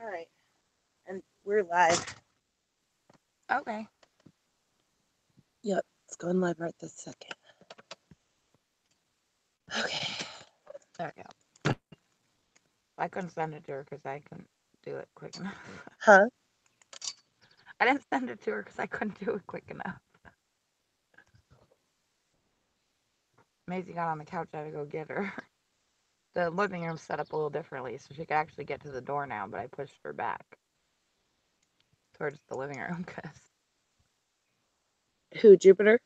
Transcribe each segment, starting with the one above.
All right. And we're live. Okay. Yep. It's going live right this second. Okay. There we go. I couldn't send it to her because I couldn't do it quick enough. Huh? I didn't send it to her because I couldn't do it quick enough. Maisie got on the couch. I had to go get her. The living room's set up a little differently, so she could actually get to the door now, but I pushed her back towards the living room because Who, Jupiter?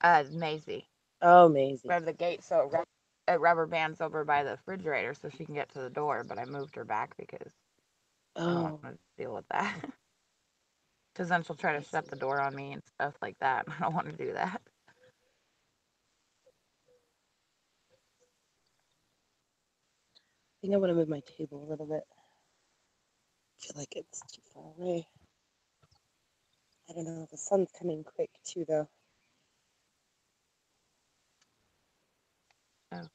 Maisie. Oh, Maisie. We have the gate so it rubber bands over by the refrigerator so she can get to the door, but I moved her back because I don't want to deal with that. Because then she'll try to shut the door on me and stuff like that. I don't want to do that. I think I want to move my table a little bit. I feel like it's too far away. I don't know. The sun's coming quick, too, though. Okay.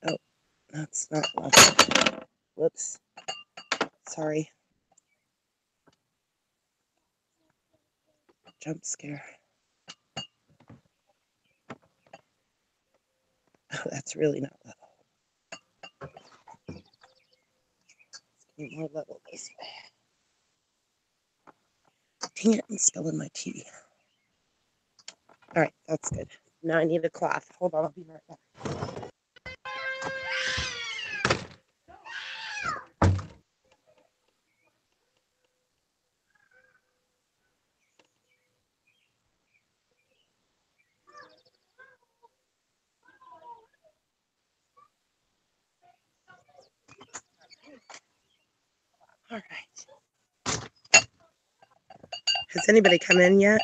Oh, that's not enough. Whoops. Sorry. Jump scare. Oh, that's really not level. It's getting more level this way. Dang it, I'm spilling my tea. All right, that's good. Now I need a cloth. Hold on, I'll be right back. All right. Has anybody come in yet?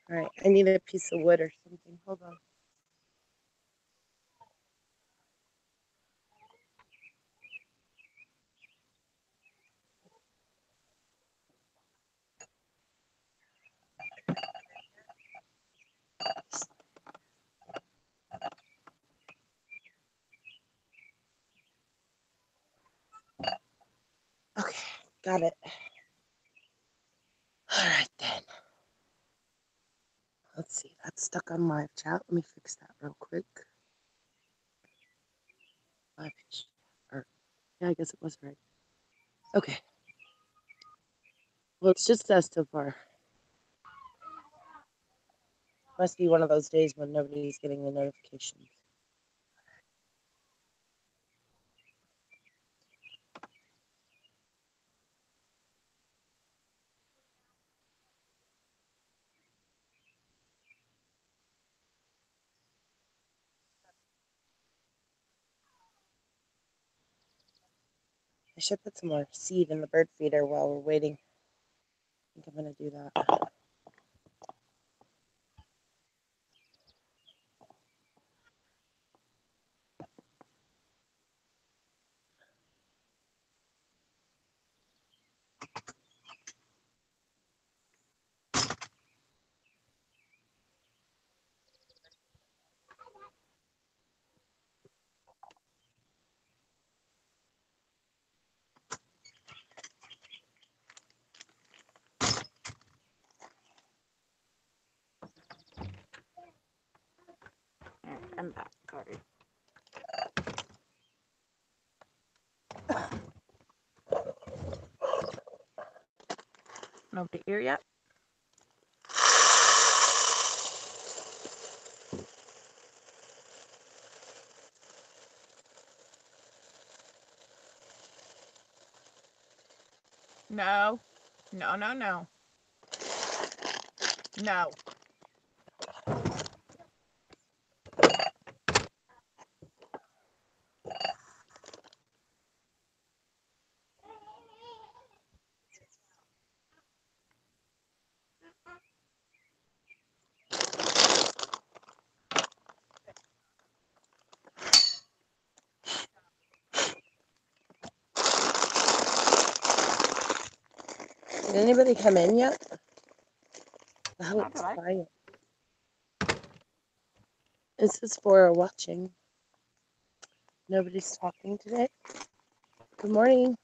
All right, I need a piece of wood or something. Hold on. Okay, got it. All right then. Let's see, that's stuck on live chat. Let me fix that real quick. Live chat. Or, yeah, I guess it was right. Okay. Well, it's just us so far. Must be one of those days when nobody's getting the notifications. I should put some more seed in the bird feeder while we're waiting. I think I'm going to do that. I'm back. Sorry. Nobody here yet? No. No, no, no. No. Did anybody come in yet? Oh, Not it's that I. quiet. This is for watching. Nobody's talking today. Good morning.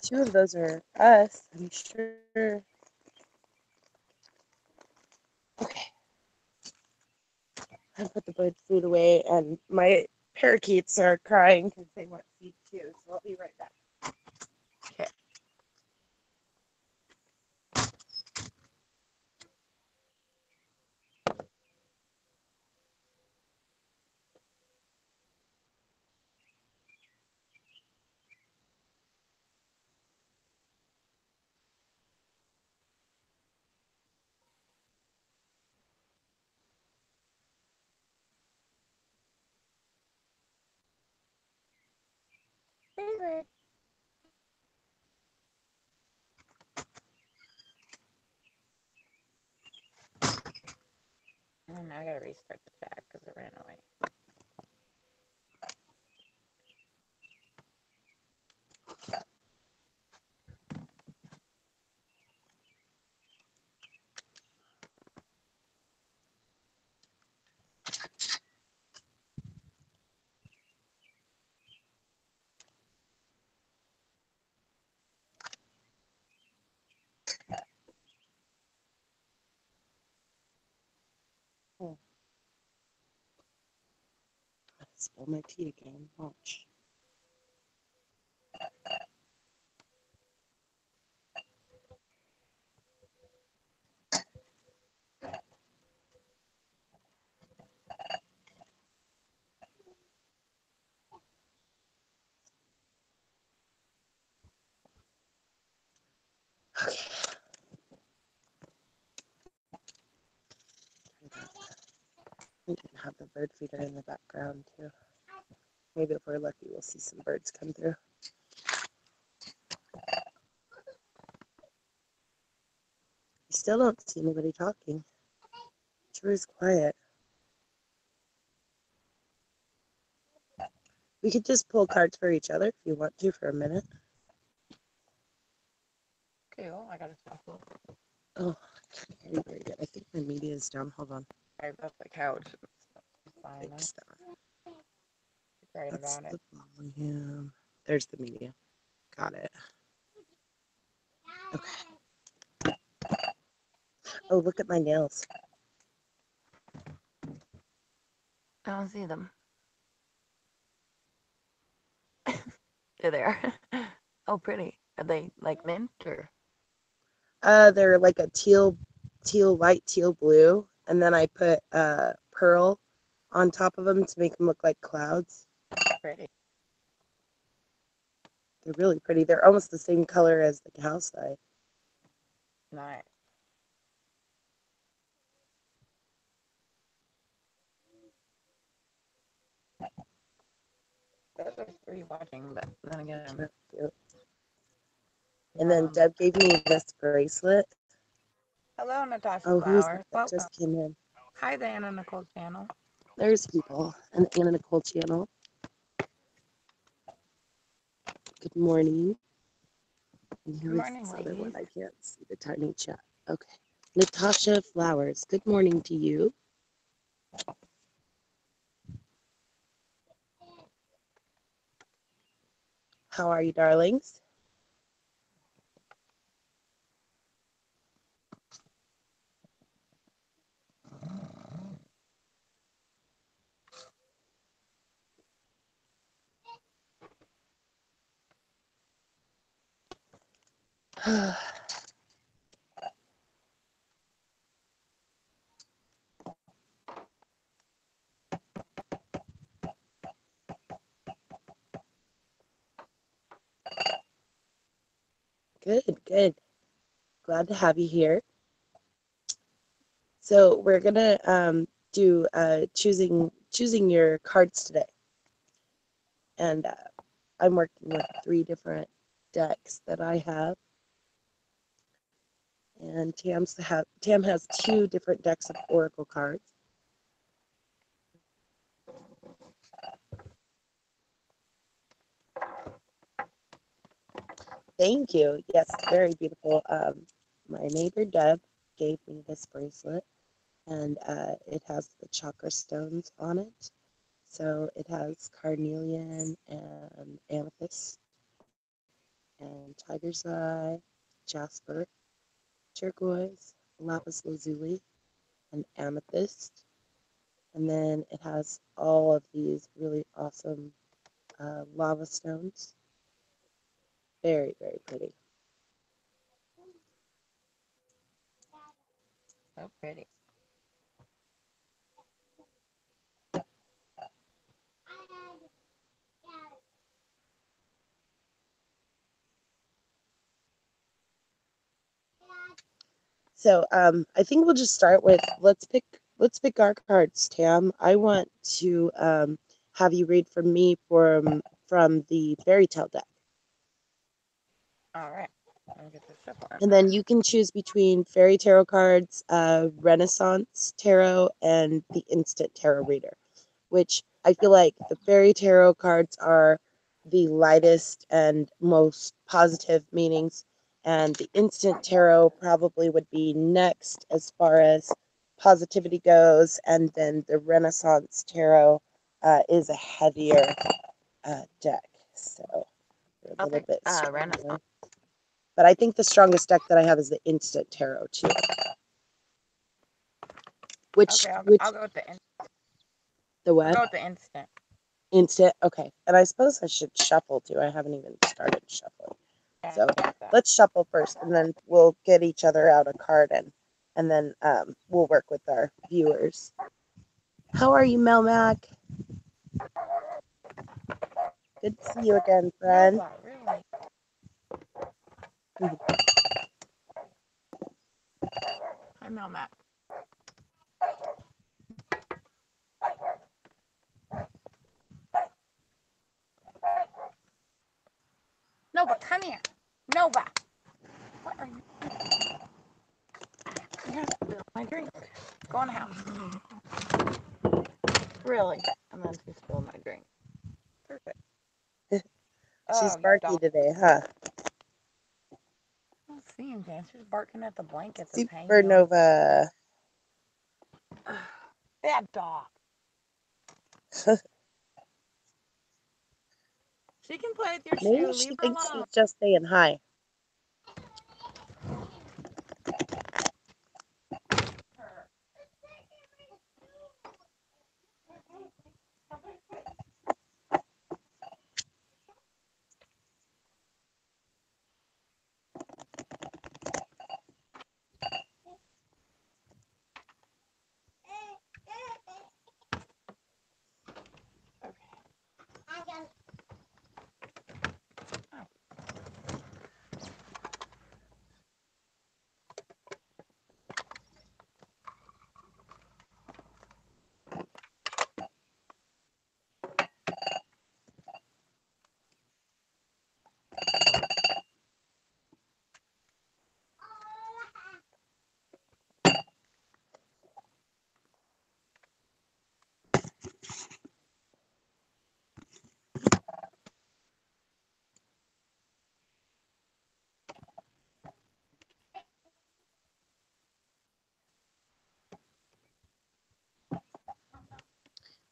2 of those are us, I'm sure. Okay. I put the bird food away, and my parakeets are crying because they want feed too. So I'll be right back. Okay. Favorite. And now I gotta restart the chat because it ran away. Oh, I spill my tea again. Watch. Okay. We can have the bird feeder in the background too. Maybe if we're lucky, we'll see some birds come through. I still don't see anybody talking. It sure is quiet. We could just pull cards for each other if you want to for a minute. Okay, well, I gotta stop. Oh, I can't hear you very good. I think my media is down. Hold on. Right above the couch. It's fine. Fix that. Right That's about it. the volume. There's the media. Got it. Okay. Oh, look at my nails. I don't see them. There they are. Oh, pretty. Are they like mint or? They're like a light teal blue, and then I put pearl on top of them to make them look like clouds. Pretty. They're really pretty. They're almost the same color as the cowslide. Nice. Those are 3 watching, but then again, and then Deb gave me this bracelet. hello, Natasha Oh, who's Flowers. that just came in? Hi, the Anna Nicole channel. There's people on the Anna Nicole channel. Good morning. And who Good is morning, this other ladies. one? I can't see the tiny chat. Okay. Natasha Flowers. Good morning to you. How are you, darlings? Good, good. Glad to have you here. So we're gonna do choosing your cards today, and I'm working with 3 different decks that I have, and Tam has 2 different decks of Oracle cards. Thank you. Yes, very beautiful. My neighbor Deb gave me this bracelet, and it has the chakra stones on it. So it has carnelian and amethyst and tiger's eye, jasper, turquoise, lapis lazuli, and amethyst. And then it has all of these really awesome lava stones. Very, very pretty. So pretty. So I think we'll just start with let's pick our cards, Tam. I want to have you read from me from the fairy tale deck. All right. Let me get this shuffle. And then you can choose between fairy tarot cards, Renaissance tarot, and the instant tarot reader, which I feel like the fairy tarot cards are the lightest and most positive meanings, and the instant tarot probably would be next as far as positivity goes, and then the Renaissance tarot is a heavier deck, so they're a I'll little pick bit Renaissance. stronger. But I think the strongest deck that I have is the instant tarot too. Which Okay, which I'll go with the the what? I'll go with the instant. Instant. Okay. And I suppose I should shuffle too. I haven't even started shuffling. So Yeah. let's shuffle first, and then we'll get each other out a card, and then we'll work with our viewers. How are you, Melmac? Good to see you again, friend. Nova, really? Hi, Melmac. Nova, come here. Nova. What are you doing? You have to spill my drink. Go in the house. Really? And then she spilled my drink. Perfect. She's barky today, huh? I don't see him, Dan. She's barking at the blankets that's hanging on. Supernova. Bad dog. She can play with your shoe. Maybe Leave she her thinks alone. she's just saying hi.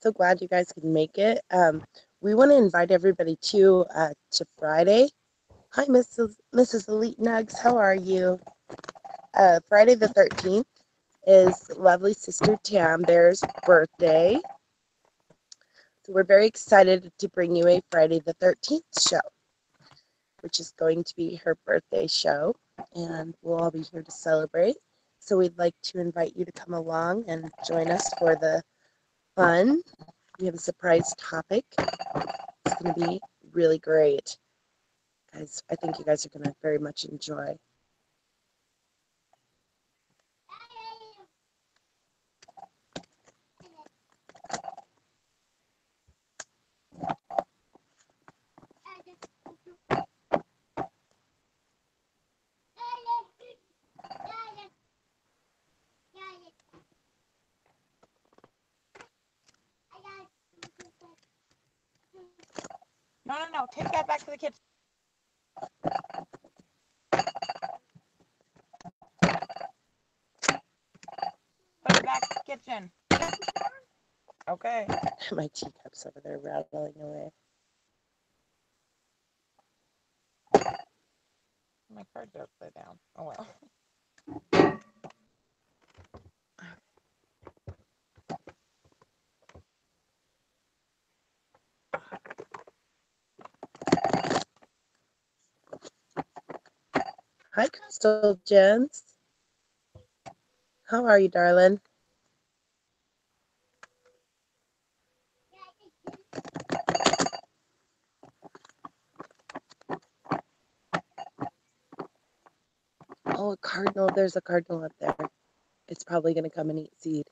So glad you guys can make it. We want to invite everybody to Friday. Hi, Mrs. Elite Nugs. How are you? Friday the 13th is lovely sister Tam Bear's birthday. So we're very excited to bring you a Friday the 13th show, which is going to be her birthday show, and we'll all be here to celebrate. So we'd like to invite you to come along and join us for the fun. We have a surprise topic. It's going to be really great. Guys, I think you guys are going to very much enjoy. No. Take that back to the kitchen. chin. Okay. My teacup's over there rattling away. My cards are upside down. Oh well. Hi, Crystal Jones. How are you, darling? Oh, a cardinal. There's a cardinal up there. It's probably going to come and eat seed.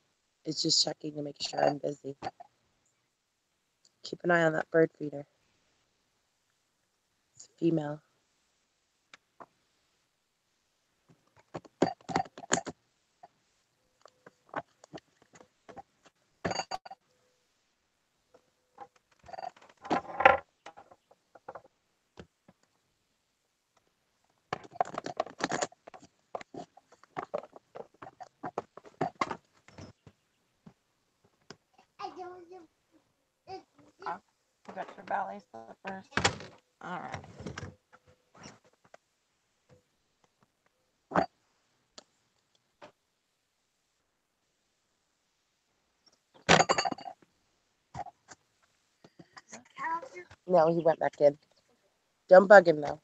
It's just checking to make sure I'm busy. Keep an eye on that bird feeder. It's a female. You got your ballet slippers. All right. No, he went back in. Don't bug him, though.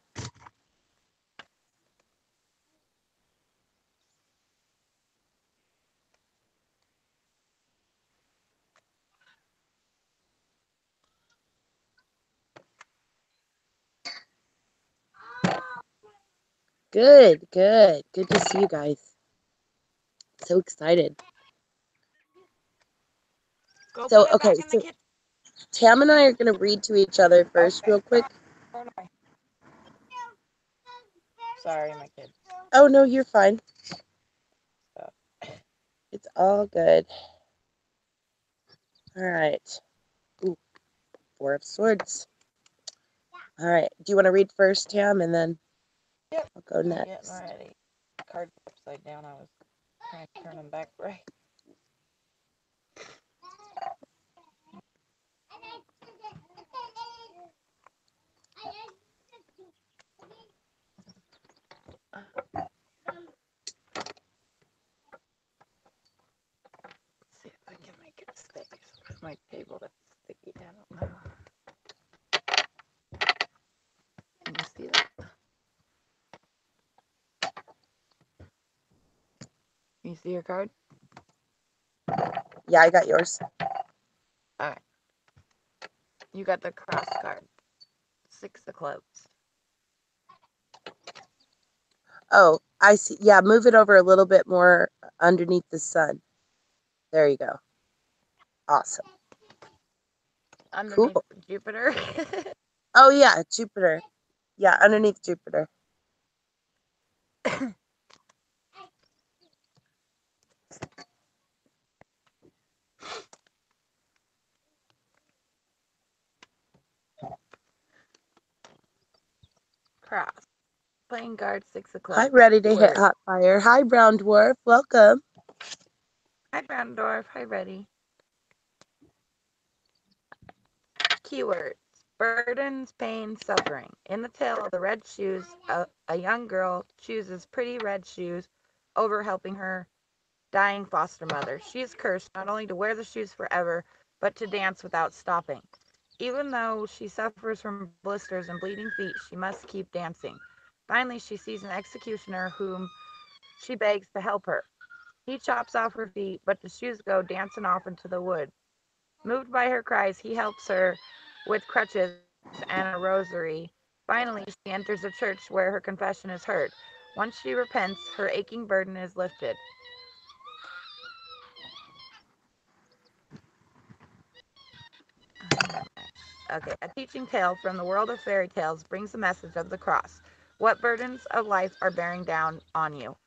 Good, good. Good to see you guys. So excited. Go So, put it okay, back in the so kitchen. Tam and I are going to read to each other first, Okay. real quick. Sorry, my kid. Oh, no, you're fine. It's all good. All right. Ooh, Four of Swords. All right. Do you want to read first, Tam, and then Yep. I'll go I'm next? getting ready. Cards upside down. I was trying to turn them back right. Let's see if I can make it stick. With my table that's sticky. I don't know. Can you see that? Can you see your card? Yeah, I got yours. All right. You got the cross card. 6 of clubs. Oh, I see. Yeah, move it over a little bit more underneath the sun. There you go. Awesome. Underneath Cool. Jupiter. Oh, yeah, Jupiter. Yeah, underneath Jupiter. Cross. Playing guard 6 of Hi, clubs. ready to hit Keyword. hot fire. Hi, Brown Dwarf. Welcome. Hi, Brown Dwarf. Hi, Reddy. Keywords. Burdens, pain, suffering. In the tale of the red shoes, a young girl chooses pretty red shoes over helping her dying foster mother. She is cursed not only to wear the shoes forever, but to dance without stopping. Even though she suffers from blisters and bleeding feet, she must keep dancing. Finally, she sees an executioner whom she begs to help her. He chops off her feet, but the shoes go dancing off into the wood. Moved by her cries, he helps her with crutches and a rosary. Finally, she enters a church where her confession is heard. Once she repents, her aching burden is lifted. Okay, a teaching tale from the world of fairy tales brings the message of the cross. What burdens of life are bearing down on you?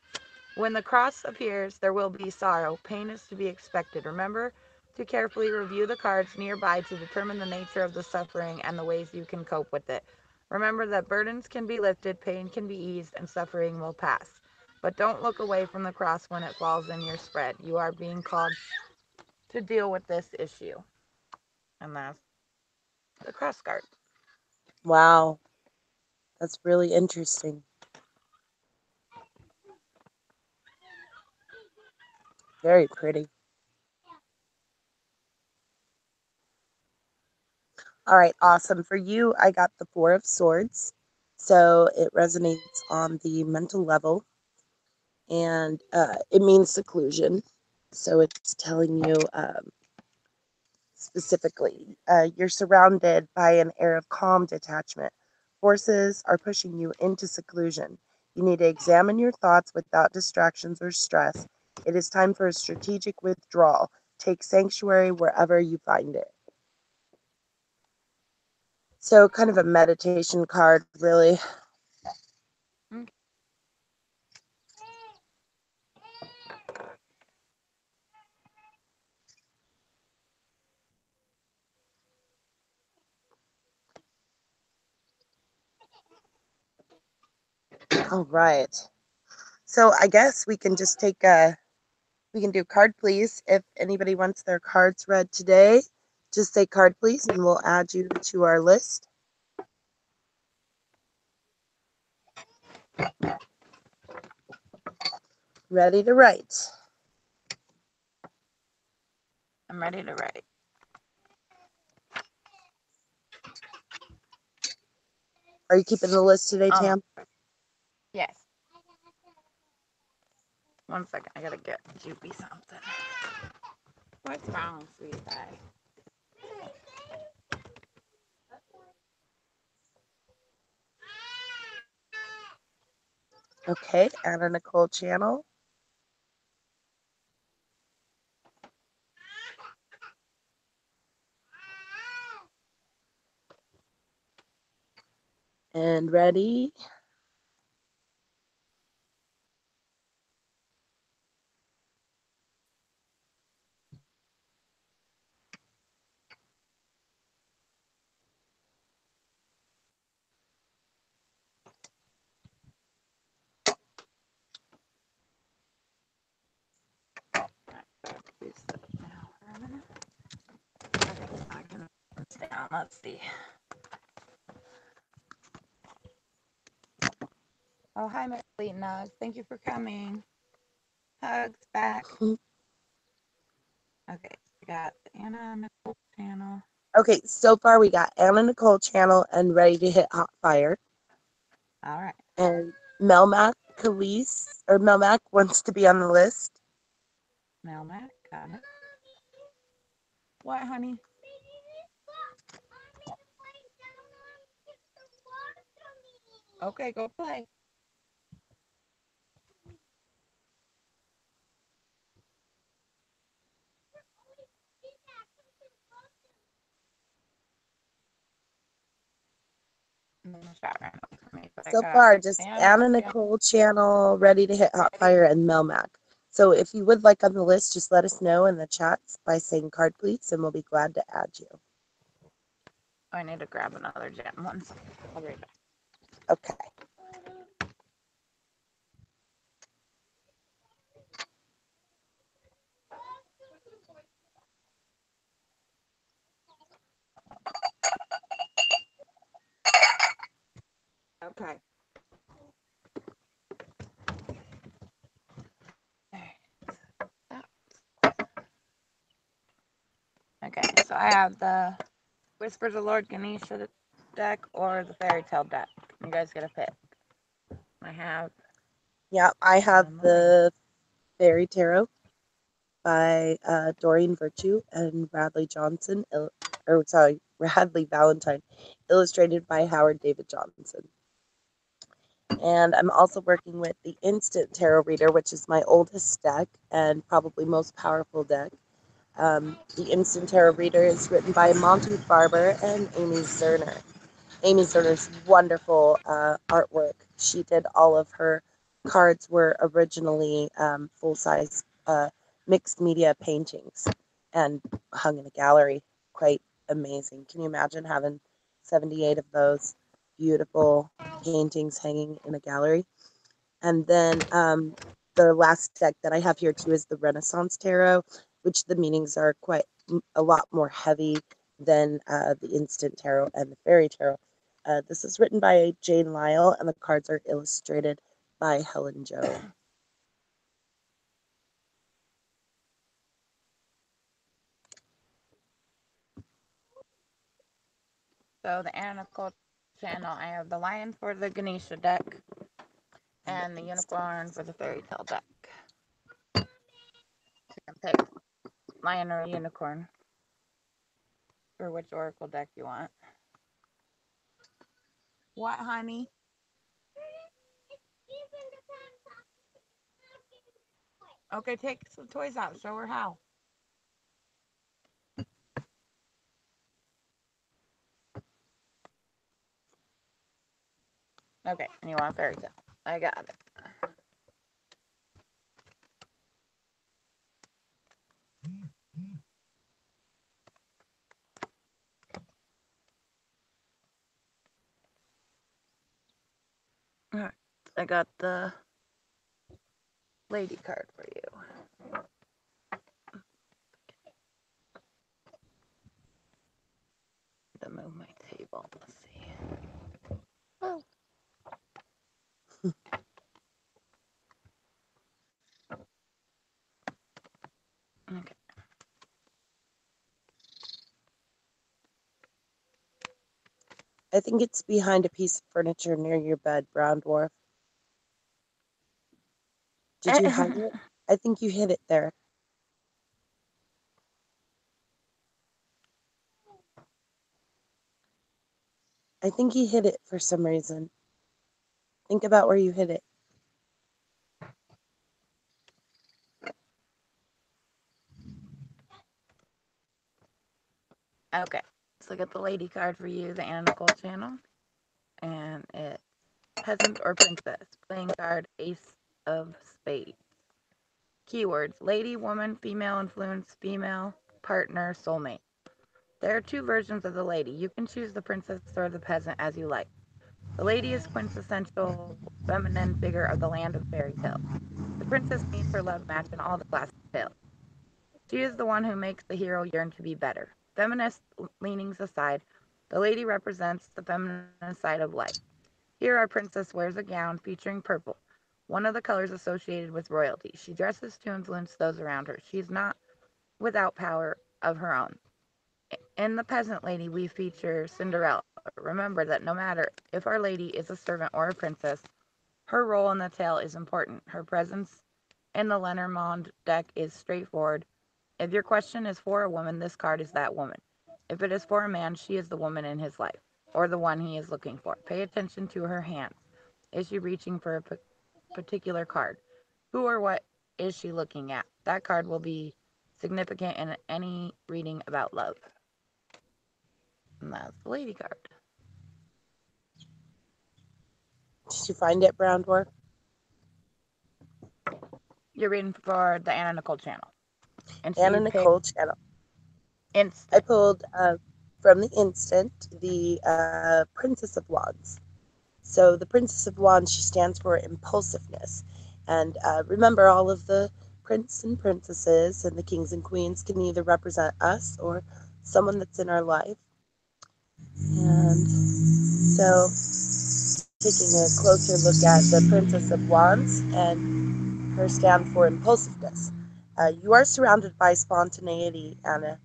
When the cross appears, there will be sorrow. Pain is to be expected. Remember to carefully review the cards nearby to determine the nature of the suffering and the ways you can cope with it. Remember that burdens can be lifted, pain can be eased, and suffering will pass. But don't look away from the cross when it falls in your spread. You are being called to deal with this issue. And that's the cross guard. Wow. That's really interesting. Very pretty. All right, awesome. For you, I got the Four of Swords. So it resonates on the mental level, and it means seclusion. So it's telling you specifically you're surrounded by an air of calm detachment. Forces are pushing you into seclusion. You need to examine your thoughts without distractions or stress. It is time for a strategic withdrawal. Take sanctuary wherever you find it. So, kind of a meditation card, really. Okay. All right. So, I guess we can just we can do card please. If anybody wants their cards read today, just say card please and we'll add you to our list. Ready to write. I'm ready to write. Are you keeping the list today, Tam? Yes. 1 second. I gotta get Juby something. What's wrong, sweetie pie? Okay, Anna Nicole Channel. And ready. Down. Let's see. Oh, hi, Miss Nugs. Thank you for coming. Hugs back. Okay, we got Anna Nicole Channel. Okay, so far we got Anna Nicole Channel and Ready to Hit Hot Fire. All right. And Melmac Khalees, or Melmac wants to be on the list. Melmac, got it. What, honey? Okay, go play. So far, just Anna Nicole Channel, Ready to Hit Hot Fire, and Melmac. So if you would like on the list, just let us know in the chats by saying card please, and we'll be glad to add you. I need to grab another gem. 1 second. I'll be right back. Okay. Okay. Okay, so I have the Whispers of Lord Ganesha deck or the Fairy Tale deck. You guys get a pick. I have. Yeah, I have the Fairy Tarot by Doreen Virtue and Radley Valentine, illustrated by Howard David Johnson. And I'm also working with the Instant Tarot Reader, which is my oldest deck and probably most powerful deck. The Instant Tarot Reader is written by Monty Barber and Amy Zerner. Amy Zerner's wonderful artwork. She did all of her cards were originally full-size mixed media paintings and hung in a gallery. Quite amazing. Can you imagine having 78 of those beautiful paintings hanging in a gallery? And then the last deck that I have here too is the Renaissance Tarot. which the meanings are quite a lot more heavy than the Instant Tarot and the Fairy Tarot. This is written by Jane Lyle, and the cards are illustrated by Helen Jo. So the Anna Nicole channel, I have the Lion for the Ganesha deck and the Unicorn for the Fairy Tale deck. You can pick Lion or Unicorn for which Oracle deck you want. What, honey? Okay, take some toys out. Show her how. Okay, and you want Fairy Tale. I got it. Alright, I got the lady card for you. To move my table. Let's see. Oh. Okay. I think it's behind a piece of furniture near your bed, Brown Dwarf. Did you hide it? I think you hid it there. I think you hid it for some reason. Think about where you hid it. Okay, so I got the lady card for you, the Anna Nicole channel. And it's peasant or princess. Playing card, Ace of Spades. Keywords, lady, woman, female influence, female, partner, soulmate. There are two versions of the lady. You can choose the princess or the peasant as you like. The lady is quintessential feminine figure of the land of fairy tales. The princess meets her love match in all the classic tales. She is the one who makes the hero yearn to be better. Feminist leanings aside, the lady represents the feminine side of life. Here, our princess wears a gown featuring purple, one of the colors associated with royalty. She dresses to influence those around her. She's not without power of her own. In The Peasant Lady, we feature Cinderella. Remember that no matter if Our Lady is a servant or a princess, her role in the tale is important. Her presence in the Lenormand deck is straightforward. If your question is for a woman, this card is that woman. If it is for a man, she is the woman in his life, or the one he is looking for. Pay attention to her hands. Is she reaching for a particular card? Who or what is she looking at? That card will be significant in any reading about love. And that's the lady card. Did you find it, Brown Dwarf? You're reading for the Anna Nicole channel. And Anna Nicole channel. Instant. I pulled from the Instant the Princess of Wands. So the Princess of Wands, she stands for impulsiveness. And remember, all of the prince and princesses and the kings and queens can either represent us or someone that's in our life. And so taking a closer look at the Princess of Wands and her stand for impulsiveness. You are surrounded by spontaneity, Anna,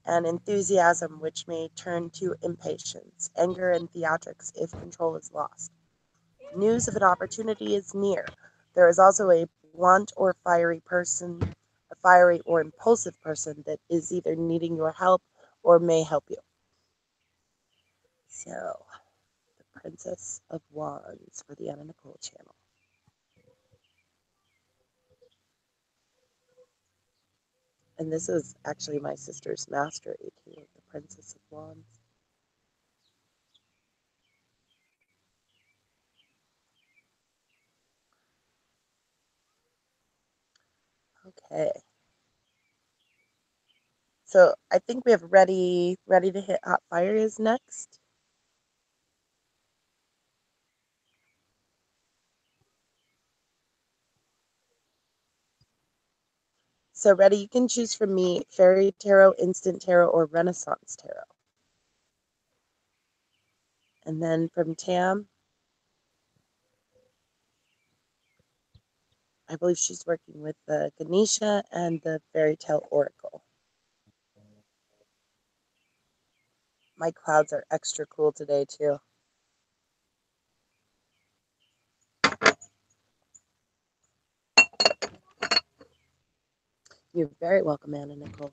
and enthusiasm, which may turn to impatience, anger, and theatrics if control is lost. News of an opportunity is near. There is also a blunt or fiery person, a fiery or impulsive person that is either needing your help or may help you. So, the Princess of Wands for the Anna Nicole channel. And this is actually my sister's mastery too, the Princess of Wands. Okay. So I think we have ready to hit hot fire is next. So ready, you can choose from me Fairy Tarot, Instant Tarot, or Renaissance Tarot. And then from Tam, I believe she's working with the Ganesha and the Fairy Tale Oracle. My clouds are extra cool today, too. You're very welcome, Anna Nicole.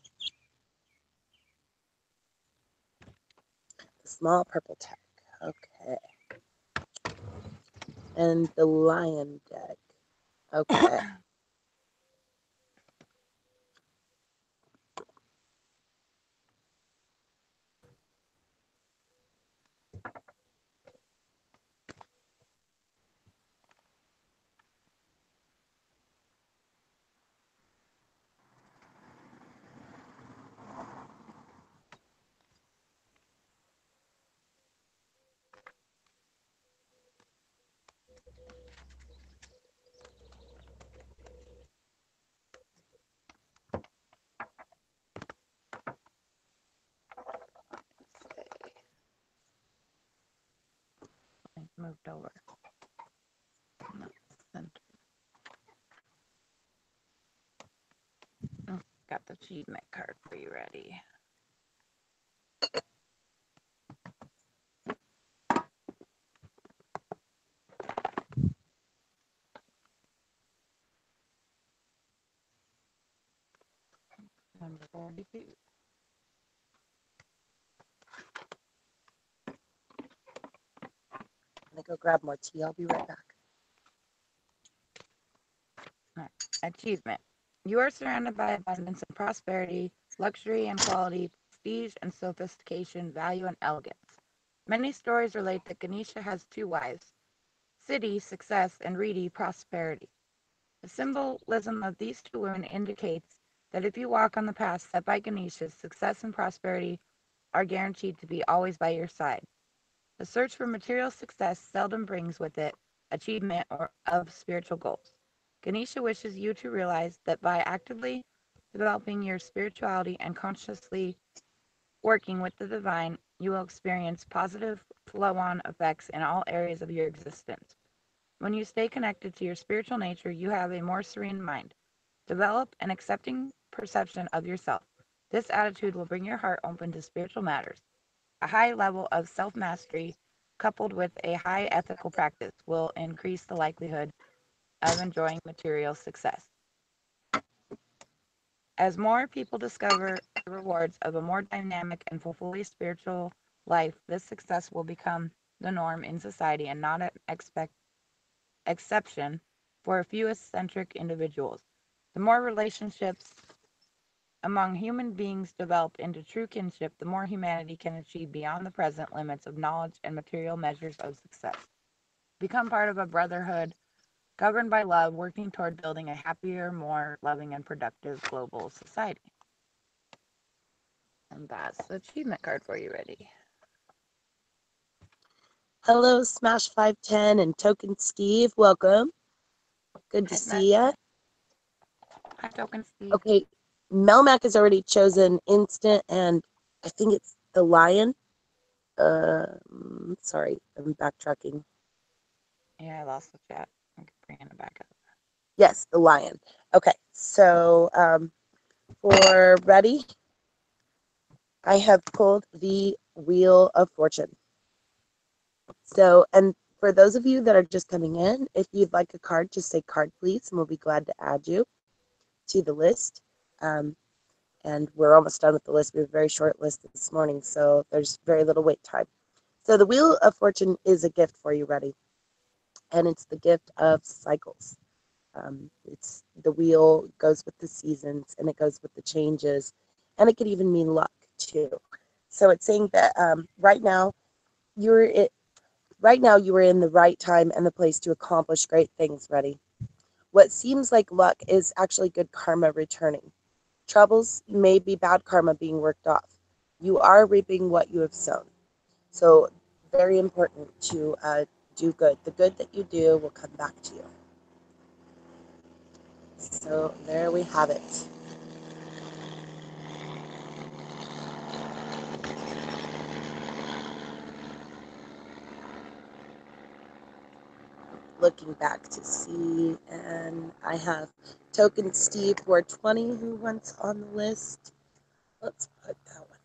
The small purple tech. Okay. And the lion deck. Okay. Moved over. Oh, got the achievement card for you ready. Number 42. I'm going to go grab more tea. I'll be right back. Right. Achievement. You are surrounded by abundance and prosperity, luxury and quality, prestige and sophistication, value and elegance. Many stories relate that Ganesha has two wives, Siddhi, success, and Reedy, prosperity. The symbolism of these two women indicates that if you walk on the path set by Ganesha, success and prosperity are guaranteed to be always by your side. The search for material success seldom brings with it achievement or of spiritual goals. Ganesha wishes you to realize that by actively developing your spirituality and consciously working with the divine, you will experience positive flow-on effects in all areas of your existence. When you stay connected to your spiritual nature, you have a more serene mind. Develop an accepting perception of yourself. This attitude will bring your heart open to spiritual matters. A high level of self-mastery, coupled with a high ethical practice, will increase the likelihood of enjoying material success. As more people discover the rewards of a more dynamic and fully spiritual life, this success will become the norm in society and not an exception for a few eccentric individuals. The more relationships among human beings develop into true kinship, the more humanity can achieve beyond the present limits of knowledge and material measures of success. Become part of a brotherhood governed by love, working toward building a happier, more loving, and productive global society. And that's the achievement card for you. Ready? Hello, Smash 510 and Token Steve. Welcome. Good to see ya. Hi, Token Steve. Okay, Melmac has already chosen Instant, and I think it's the Lion. Sorry, I'm backtracking. Yeah, I lost the chat. I'm bringing it back up. Yes, the Lion. Okay, so for ready, I have pulled the Wheel of Fortune. So, and for those of you that are just coming in, if you'd like a card, just say card, please, and we'll be glad to add you to the list. And we're almost done with the list. We have a very short list this morning, so there's very little wait time. So the Wheel of Fortune is a gift for you, Ready, and it's the gift of cycles. It's the wheel goes with the seasons, and it goes with the changes, and it could even mean luck too. So it's saying that right now you are in the right time and the place to accomplish great things, Ready. What seems like luck is actually good karma returning. Troubles may be bad karma being worked off. You are reaping what you have sown. So very important to do good. The good that you do will come back to you. So there we have it. looking back to see, and I have Token Steve 420 who went on the list. Let's put that one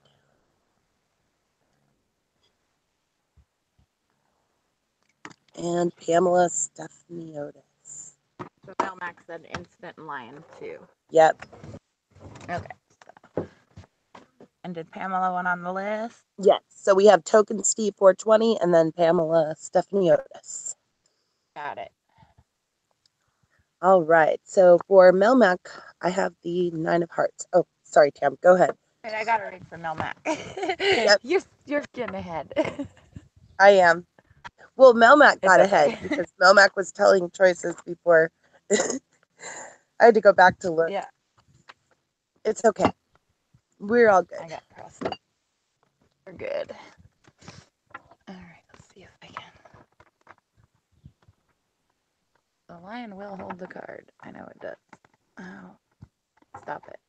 down. And Pamela Stephaniotis. So Melmac said Instant Lion too. Yep. Okay. So. And did Pamela want on the list? Yes. So we have Token Steve 420 and then Pamela Stephaniotis. Got it. All right. So for Melmac, I have the 9 of Hearts. Oh, sorry, Tam. Go ahead. I got it right for Melmac. Yep. You're getting ahead. I am. Well, Melmac got It's okay. ahead because Melmac was telling choices before. I had to go back to look. Yeah. It's okay. We're all good. I got crossed. We're good. All right. Let's see if I can. The lion will hold the card. I know it does. Oh, stop it.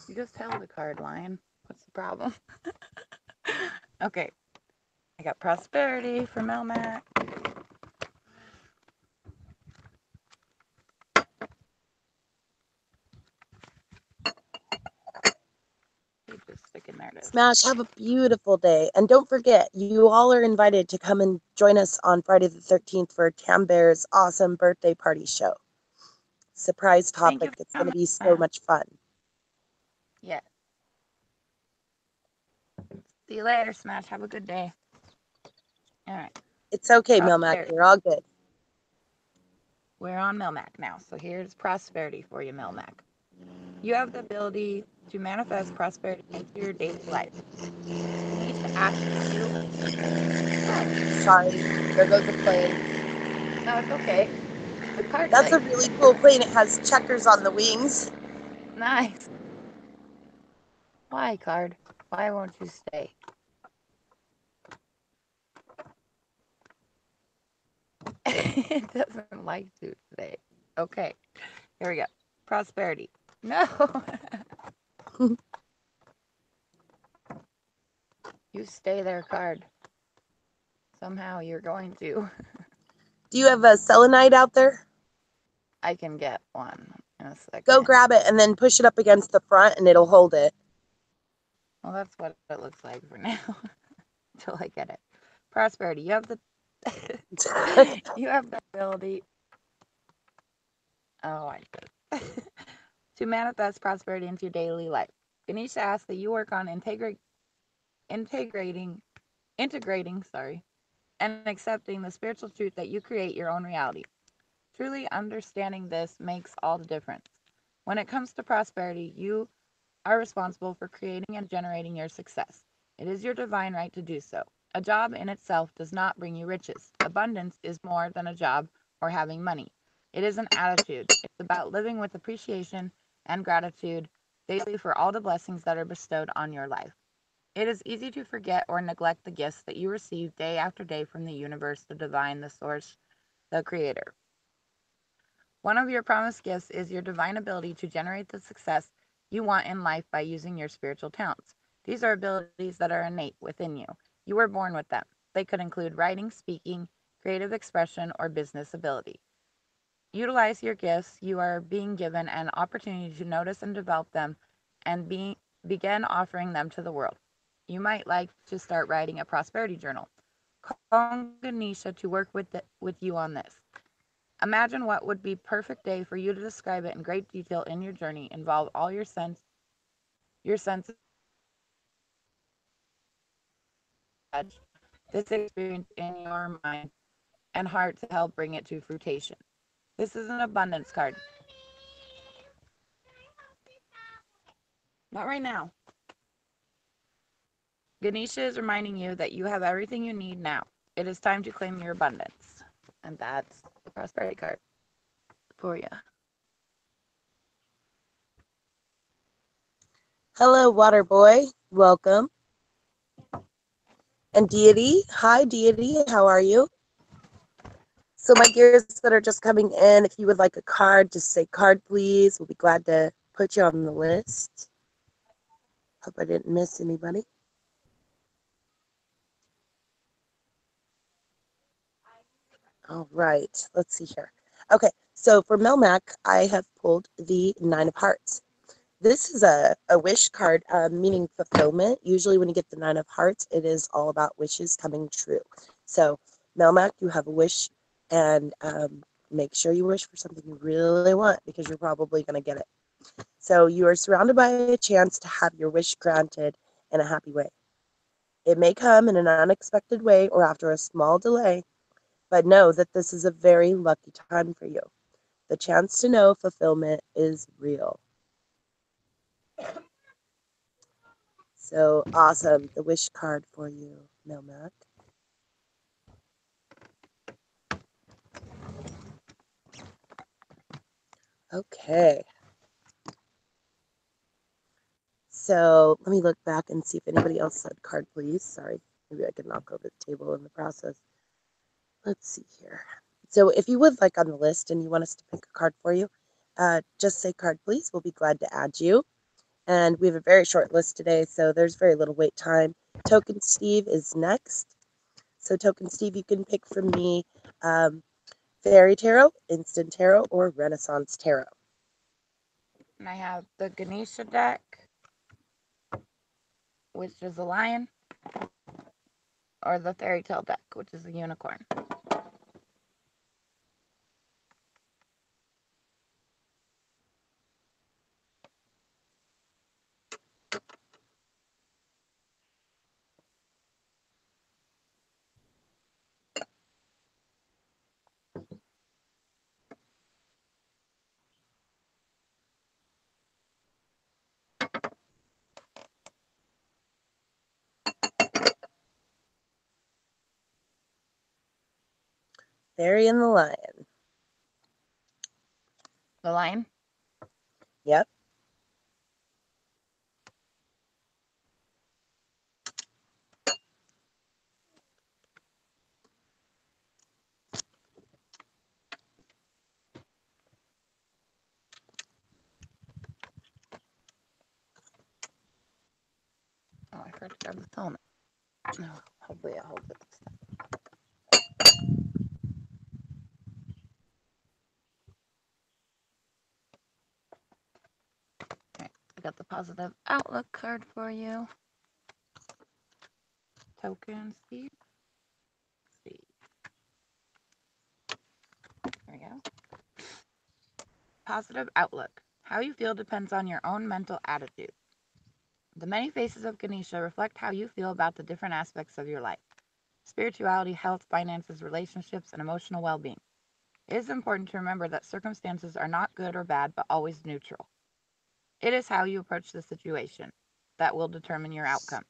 You just held the card, lion. What's the problem? Okay. I got prosperity for Melmac. Just sticking there. Smash, have a beautiful day. And don't forget, you all are invited to come and join us on Friday the 13th for Tam Bear's awesome birthday party show. Surprise topic. It's going to be so much fun. Yeah. See you later, Smash. Have a good day. All right. It's okay, Melmac. You're all good. We're on Melmac now. So here's prosperity for you, Melmac. You have the ability to manifest prosperity into your daily life. You need to ask you. Oh, sorry. There goes a plane. No, it's okay. The card. That's a really cool plane. It has checkers on the wings. Nice. Why, card? Why won't you stay? It doesn't like to today. Okay. Here we go. Prosperity. No. You stay there, card. Somehow you're going to. Do you have a selenite out there? I can get one in a second. Go grab it and then push it up against the front and it'll hold it. Well, that's what it looks like for now. Until I get it. Prosperity. You have the you have the ability. Oh, I did. To manifest prosperity into your daily life. Ganesha asks that you work on integrating, and accepting the spiritual truth that you create your own reality. Truly understanding this makes all the difference. When it comes to prosperity, you are responsible for creating and generating your success. It is your divine right to do so. A job in itself does not bring you riches. Abundance is more than a job or having money. It is an attitude. It's about living with appreciation and gratitude daily for all the blessings that are bestowed on your life. It is easy to forget or neglect the gifts that you receive day after day from the universe, the divine, the source, the creator. One of your promised gifts is your divine ability to generate the success you want in life by using your spiritual talents. These are abilities that are innate within you. You were born with them. They could include writing, speaking, creative expression, or business ability. Utilize your gifts. You are being given an opportunity to notice and develop them and begin offering them to the world. You might like to start writing a prosperity journal. Call on Ganesha to work with you on this. Imagine what would be perfect day for you to describe it in great detail in your journey. Involve all your senses. This experience in your mind and heart to help bring it to fruition. This is an abundance card. Not right now. Ganesha is reminding you that you have everything you need now. It is time to claim your abundance. And that's the prosperity card for you. Hello, Water Boy. Welcome. And Deity. Hi, Deity. How are you? So my gears that are just coming in, if you would like a card, just say card, please. We'll be glad to put you on the list. Hope I didn't miss anybody. All right, let's see here. Okay, so for Melmac, I have pulled the Nine of Hearts. This is a wish card, meaning fulfillment. Usually when you get the Nine of Hearts, it is all about wishes coming true. So, Melmac, you have a wish, and make sure you wish for something you really want because you're probably going to get it. So, you are surrounded by a chance to have your wish granted in a happy way. It may come in an unexpected way or after a small delay, but know that this is a very lucky time for you. The chance to know fulfillment is real. So awesome. The wish card for you, Melmac. Okay. So let me look back and see if anybody else said card, please. Sorry. Maybe I could knock over the table in the process. Let's see here. So if you would like on the list and you want us to pick a card for you, just say card, please. We'll be glad to add you. And we have a very short list today, so there's very little wait time. Token Steve is next. So Token Steve, you can pick from me Fairy Tarot, Instant Tarot, or Renaissance Tarot. And I have the Ganesha deck, which is a lion, or the Fairy Tale deck, which is a unicorn. Fairy and the Lion. The lion? Yep. Oh, I forgot to grab the filament. No, hopefully I'll hold it this time. Okay, I got the positive outlook card for you. Token Steve. Let's see. There we go. Positive outlook. How you feel depends on your own mental attitude. The many faces of Ganesha reflect how you feel about the different aspects of your life: spirituality, health, finances, relationships, and emotional well-being. It is important to remember that circumstances are not good or bad, but always neutral. It is how you approach the situation that will determine your outcome.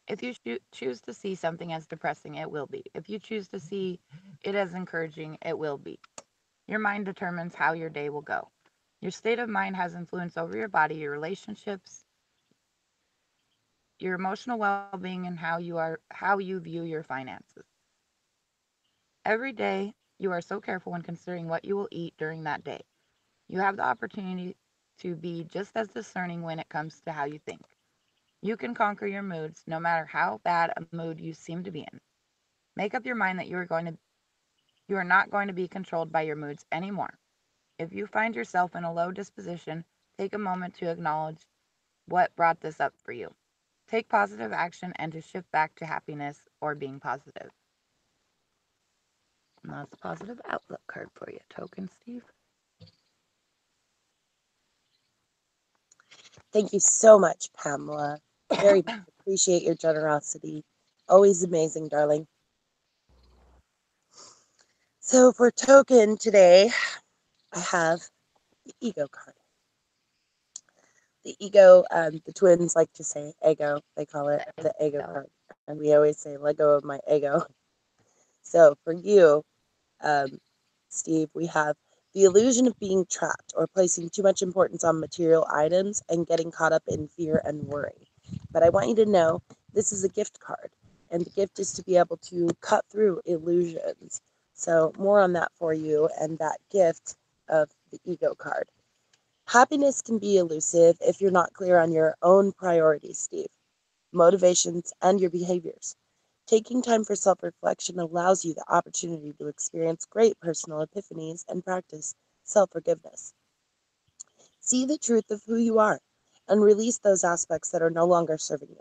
If you choose to see something as depressing, it will be. If you choose to see it as encouraging, it will be. Your mind determines how your day will go. Your state of mind has influence over your body, your relationships, your emotional well-being, and how you view your finances. Every day, you are so careful when considering what you will eat during that day. You have the opportunity to be just as discerning when it comes to how you think. You can conquer your moods no matter how bad a mood you seem to be in. Make up your mind that you are not going to be controlled by your moods anymore. If you find yourself in a low disposition, take a moment to acknowledge what brought this up for you. Take positive action and to shift back to happiness or being positive. And that's a positive outlook card for you, Token Steve. Thank you so much, Pamela. Very much appreciate your generosity. Always amazing, darling. So for Token today, I have the Ego card. The ego, the twins like to say ego. They call it the ego card. And we always say, let go of my ego. So for you, Steve, we have the illusion of being trapped or placing too much importance on material items and getting caught up in fear and worry. But I want you to know this is a gift card, and the gift is to be able to cut through illusions. So more on that for you and that gift of the ego card. Happiness can be elusive if you're not clear on your own priorities, Steve, motivations, and your behaviors. Taking time for self-reflection allows you the opportunity to experience great personal epiphanies and practice self-forgiveness. See the truth of who you are and release those aspects that are no longer serving you.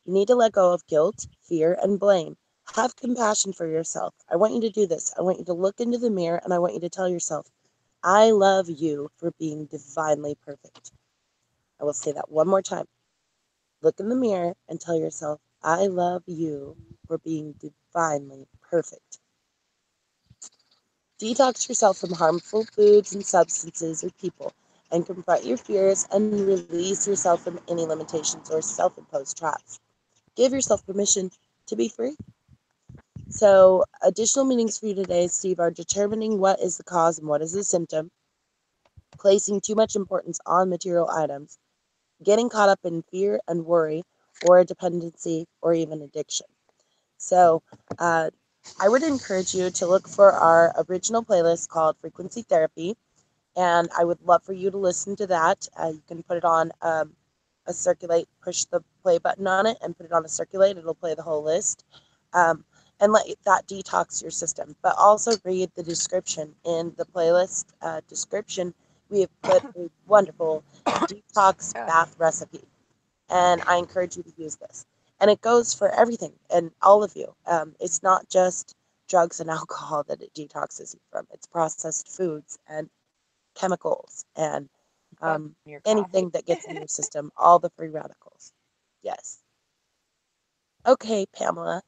You need to let go of guilt, fear, and blame. Have compassion for yourself. I want you to do this. I want you to look into the mirror and I want you to tell yourself, I love you for being divinely perfect. I will say that one more time. Look in the mirror and tell yourself, I love you for being divinely perfect. Detox yourself from harmful foods and substances or people and confront your fears and release yourself from any limitations or self-imposed traps. Give yourself permission to be free. So, additional meanings for you today, Steve, are determining what is the cause and what is the symptom, placing too much importance on material items, getting caught up in fear and worry, or a dependency or even addiction. So, I would encourage you to look for our original playlist called Frequency Therapy, and I would love for you to listen to that. You can put it on a circulate, push the play button on it, and put it on a circulate. It'll play the whole list. And let that detox your system. But also read the description. In the playlist description, we have put a wonderful detox bath recipe. And I encourage you to use this. And it goes for everything and all of you. It's not just drugs and alcohol that it detoxes you from. It's processed foods and chemicals and anything that gets in your system, all the free radicals. Yes. Okay, Pamela.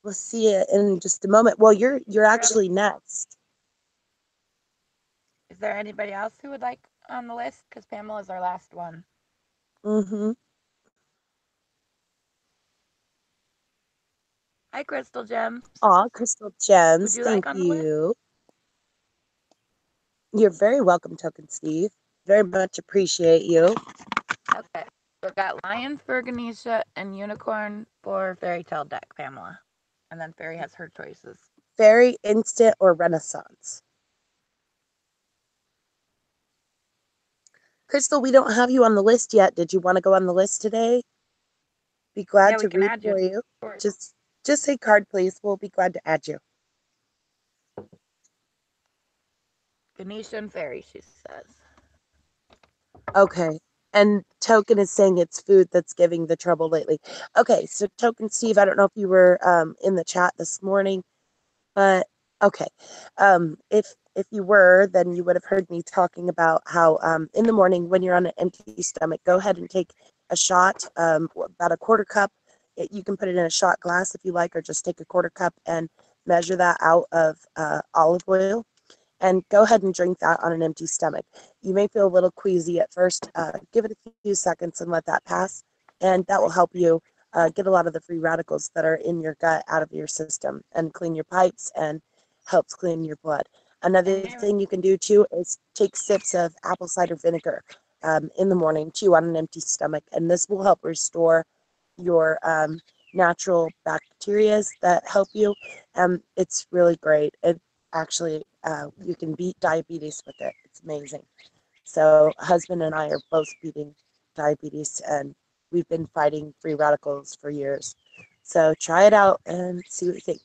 We'll see you in just a moment. Well, you're actually next. Is there anybody else who would like on the list? Because Pamela's our last one. Mm-hmm. Hi, Crystal Gems. Aw, Crystal Gems. Would you Thank like on you. You're very welcome, Token Steve. Very much appreciate you. Okay. We've got Lion for Ganesha and Unicorn for Fairy Tale deck, Pamela. And then Fairy has her choices. Fairy, Instant, or Renaissance? Crystal, we don't have you on the list yet. Did you want to go on the list today? Be glad to read for you. Just say card, please. We'll be glad to add you. Ganesha and Fairy, she says. Okay. And Token is saying it's food that's giving the trouble lately. Okay, so Token Steve, I don't know if you were in the chat this morning, but okay. If you were, then you would have heard me talking about how in the morning when you're on an empty stomach, go ahead and take a shot, about a quarter cup. You can put it in a shot glass if you like, or just take a quarter cup and measure that out of olive oil. And go ahead and drink that on an empty stomach. You may feel a little queasy at first. Give it a few seconds and let that pass, and that will help you get a lot of the free radicals that are in your gut out of your system and clean your pipes and helps clean your blood. Another thing you can do too is take sips of apple cider vinegar in the morning too on an empty stomach, and this will help restore your natural bacterias that help you. It's really great. It actually, you can beat diabetes with it. It's amazing. So husband and I are both beating diabetes, and we've been fighting free radicals for years. So try it out and see what you think.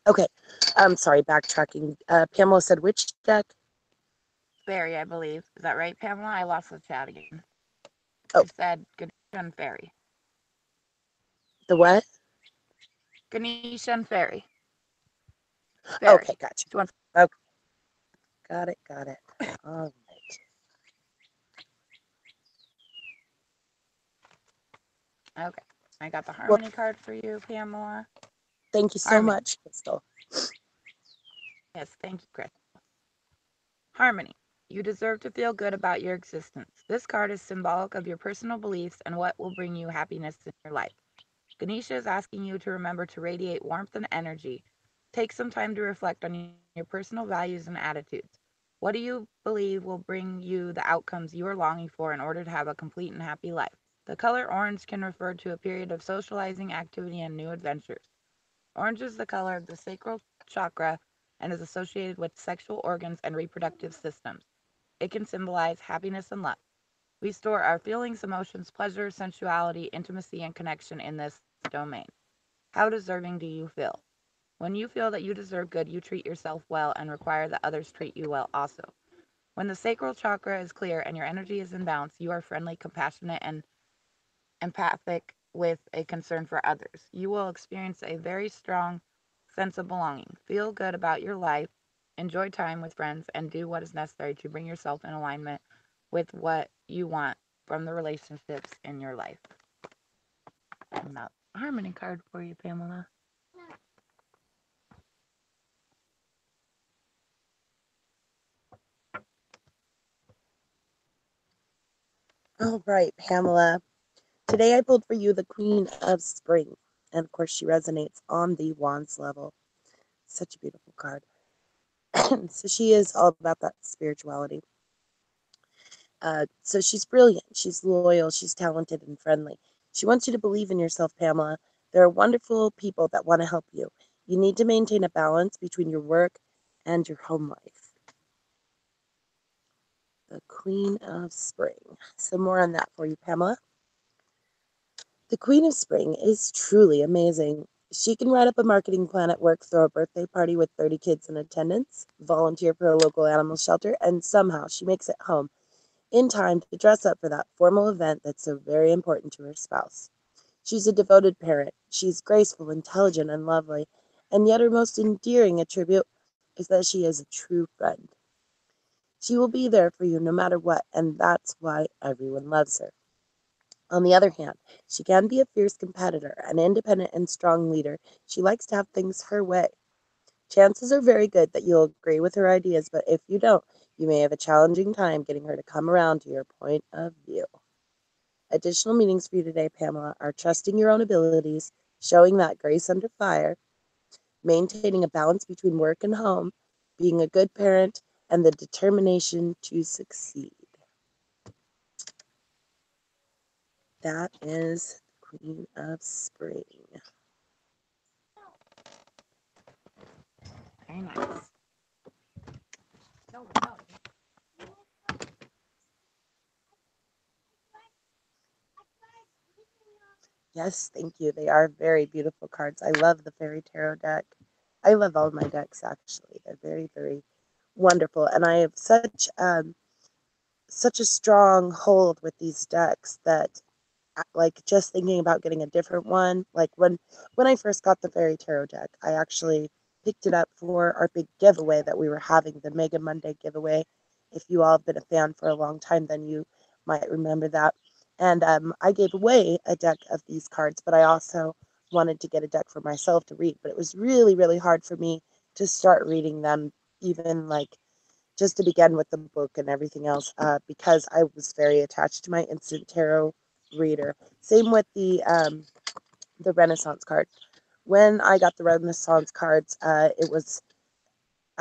Okay, I'm sorry, backtracking. Pamela said which deck? Fairy, I believe. Is that right, Pamela? I lost the chat again. Oh. You said Ganesha and Fairy. The what? Ganesha and Fairy. Fairy. Okay, gotcha. Okay. Got it. All right. Okay. I got the Harmony card for you, Pamela. Thank you so much, Crystal. Yes, thank you, Crystal. Harmony. You deserve to feel good about your existence. This card is symbolic of your personal beliefs and what will bring you happiness in your life. Ganesha is asking you to remember to radiate warmth and energy. Take some time to reflect on your personal values and attitudes. What do you believe will bring you the outcomes you are longing for in order to have a complete and happy life? The color orange can refer to a period of socializing, activity, and new adventures. Orange is the color of the sacral chakra and is associated with sexual organs and reproductive systems. It can symbolize happiness and love. We store our feelings, emotions, pleasure, sensuality, intimacy, and connection in this domain. How deserving do you feel? When you feel that you deserve good, you treat yourself well and require that others treat you well also. When the sacral chakra is clear and your energy is in balance, you are friendly, compassionate, and empathic with a concern for others. You will experience a very strong sense of belonging. Feel good about your life, enjoy time with friends, and do what is necessary to bring yourself in alignment with what you want from the relationships in your life. And that harmony card for you, Pamela. All right, Pamela. Today I pulled for you the Queen of Spring. And of course, she resonates on the Wands level. Such a beautiful card. So she is all about that spirituality. So she's brilliant, she's loyal, she's talented and friendly. She wants you to believe in yourself, Pamela. There are wonderful people that want to help you. You need to maintain a balance between your work and your home life. The Queen of Spring. Some more on that for you, Pamela. The Queen of Spring is truly amazing. She can write up a marketing plan at work, throw a birthday party with 30 kids in attendance, volunteer for a local animal shelter, and somehow she makes it home in time to dress up for that formal event that's so very important to her spouse. She's a devoted parent. She's graceful, intelligent, and lovely, and yet her most endearing attribute is that she is a true friend. She will be there for you no matter what, and that's why everyone loves her. On the other hand, she can be a fierce competitor, an independent and strong leader. She likes to have things her way. Chances are very good that you'll agree with her ideas, but if you don't, you may have a challenging time getting her to come around to your point of view. Additional meanings for you today, Pamela, are trusting your own abilities, showing that grace under fire, maintaining a balance between work and home, being a good parent, and the determination to succeed. That is the Queen of Spring. Very nice. No, no. Yes, thank you. They are very beautiful cards. I love the Fairy Tarot deck. I love all my decks, actually. They're very, very wonderful. And I have such a strong hold with these decks that like just thinking about getting a different one. Like when I first got the Fairy Tarot deck, I actually picked it up for our big giveaway that we were having, the Mega Monday giveaway. If you all have been a fan for a long time, then you might remember that. And I gave away a deck of these cards, but I also wanted to get a deck for myself to read. But it was really, really hard for me to start reading them, even like just to begin with the book and everything else, because I was very attached to my instant tarot reader. Same with the Renaissance card. When I got the Renaissance cards, I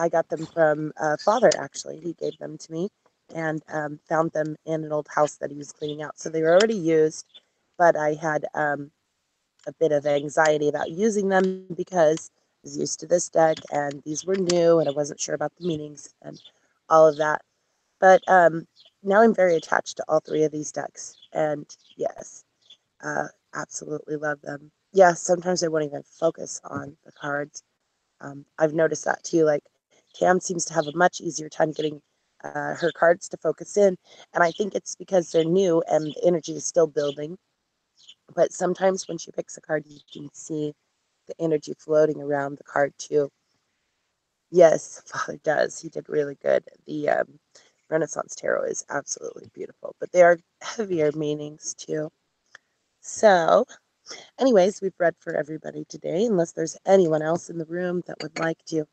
got them from father. Actually, he gave them to me, and found them in an old house that he was cleaning out. So they were already used, but I had a bit of anxiety about using them because I was used to this deck, and these were new, and I wasn't sure about the meanings and all of that. But now I'm very attached to all three of these decks, and yes, absolutely love them. Yes, sometimes I won't even focus on the cards. I've noticed that too. Like Tam seems to have a much easier time getting her cards to focus in, and I think it's because they're new and the energy is still building. But sometimes when she picks a card, you can see the energy floating around the card too. Yes, Father does. He did really good. The Renaissance Tarot is absolutely beautiful, but they are heavier meanings too. So, anyways, we've read for everybody today. Unless there's anyone else in the room that would like to